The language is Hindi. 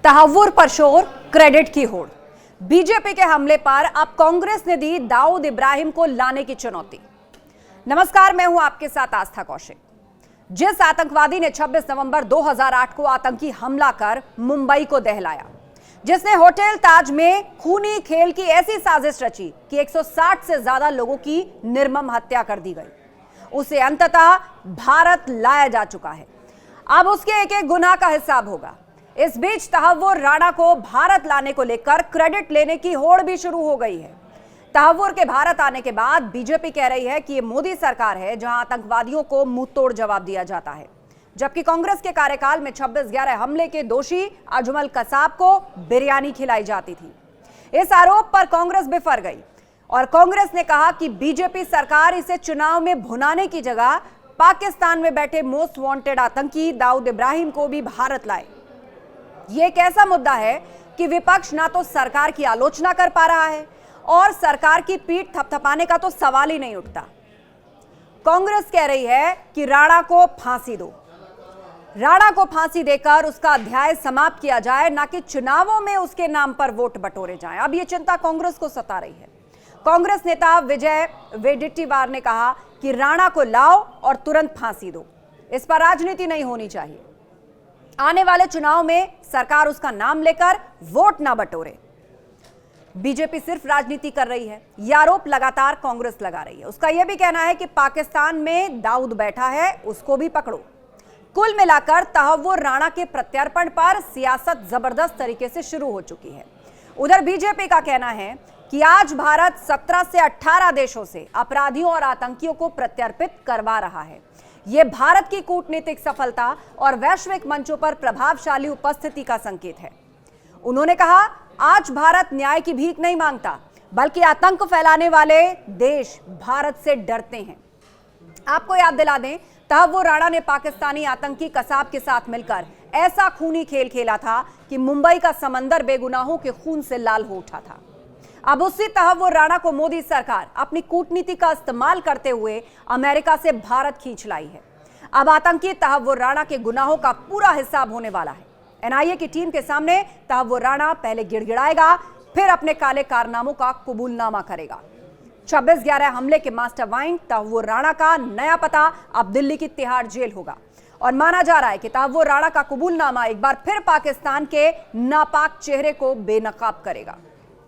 तहव्वुर पर शोर, क्रेडिट की होड़। बीजेपी के हमले पर अब कांग्रेस ने दी दाऊद इब्राहिम को लाने की चुनौती। नमस्कार, मैं हूं आपके साथ आस्था कौशिक। जिस आतंकवादी ने 26 नवंबर 2008 को आतंकी हमला कर मुंबई को दहलाया, जिसने होटल ताज में खूनी खेल की ऐसी साजिश रची कि 160 से ज्यादा लोगों की निर्मम हत्या कर दी गई, उसे अंततः भारत लाया जा चुका है। अब उसके एक एक गुनाह का हिसाब होगा। इस बीच तहव्वुर राणा को भारत लाने को लेकर क्रेडिट लेने की होड़ भी शुरू हो गई है। तहव्वुर के भारत आने के बाद बीजेपी कह रही है कि ये मोदी सरकार है जहां आतंकवादियों को मुंह तोड़ जवाब दिया जाता है, जबकि कांग्रेस के कार्यकाल में 26/11 हमले के दोषी अजमल कसाब को बिरयानी खिलाई जाती थी। इस आरोप पर कांग्रेस बिफर गई और कांग्रेस ने कहा कि बीजेपी सरकार इसे चुनाव में भुनाने की जगह पाकिस्तान में बैठे मोस्ट वांटेड आतंकी दाऊद इब्राहिम को भी भारत लाए। यह एक ऐसा मुद्दा है कि विपक्ष ना तो सरकार की आलोचना कर पा रहा है और सरकार की पीठ थपथपाने का तो सवाल ही नहीं उठता। कांग्रेस कह रही है कि राणा को फांसी दो, राणा को फांसी देकर उसका अध्याय समाप्त किया जाए, ना कि चुनावों में उसके नाम पर वोट बटोरे जाएं। अब यह चिंता कांग्रेस को सता रही है। कांग्रेस नेता विजय वेडेट्टीवार ने कहा कि राणा को लाओ और तुरंत फांसी दो, इस पर राजनीति नहीं होनी चाहिए। आने वाले चुनाव में सरकार उसका नाम लेकर वोट ना बटोरे। बीजेपी सिर्फ राजनीति कर रही है, यह आरोप लगातार कांग्रेस लगा रही है। उसका यह भी कहना है कि पाकिस्तान में दाऊद बैठा है, उसको भी पकड़ो। कुल मिलाकर तहव्वुर राणा के प्रत्यर्पण पर सियासत जबरदस्त तरीके से शुरू हो चुकी है। उधर बीजेपी का कहना है कि आज भारत 17 से 18 देशों से अपराधियों और आतंकियों को प्रत्यर्पित करवा रहा है। यह भारत की कूटनीतिक सफलता और वैश्विक मंचों पर प्रभावशाली उपस्थिति का संकेत है। उन्होंने कहा, आज भारत न्याय की भीख नहीं मांगता, बल्कि आतंक फैलाने वाले देश भारत से डरते हैं। आपको याद दिला दें, तहव्वुर राणा ने पाकिस्तानी आतंकी कसाब के साथ मिलकर ऐसा खूनी खेल खेला था कि मुंबई का समंदर बेगुनाहों के खून से लाल हो उठा था। अब उसी तहव्वुर राणा को मोदी सरकार अपनी कूटनीति का इस्तेमाल करते हुए अमेरिका से भारत खींच लाई है। अब आतंकी तहव्वुर राणा के गुनाहों का पूरा हिसाब होने वाला है। एनआईए की टीम के सामने तहव्वुर राणा पहले गिड़गिड़ाएगा, फिर अपने काले कारनामों का कबूलनामा करेगा। 26/11 हमले के मास्टरमाइंड तहव्वुर राणा का नया पता अब दिल्ली की तिहाड़ जेल होगा और माना जा रहा है कि तहव्वुर राणा का कबूलनामा एक बार फिर पाकिस्तान के नापाक चेहरे को बेनकाब करेगा।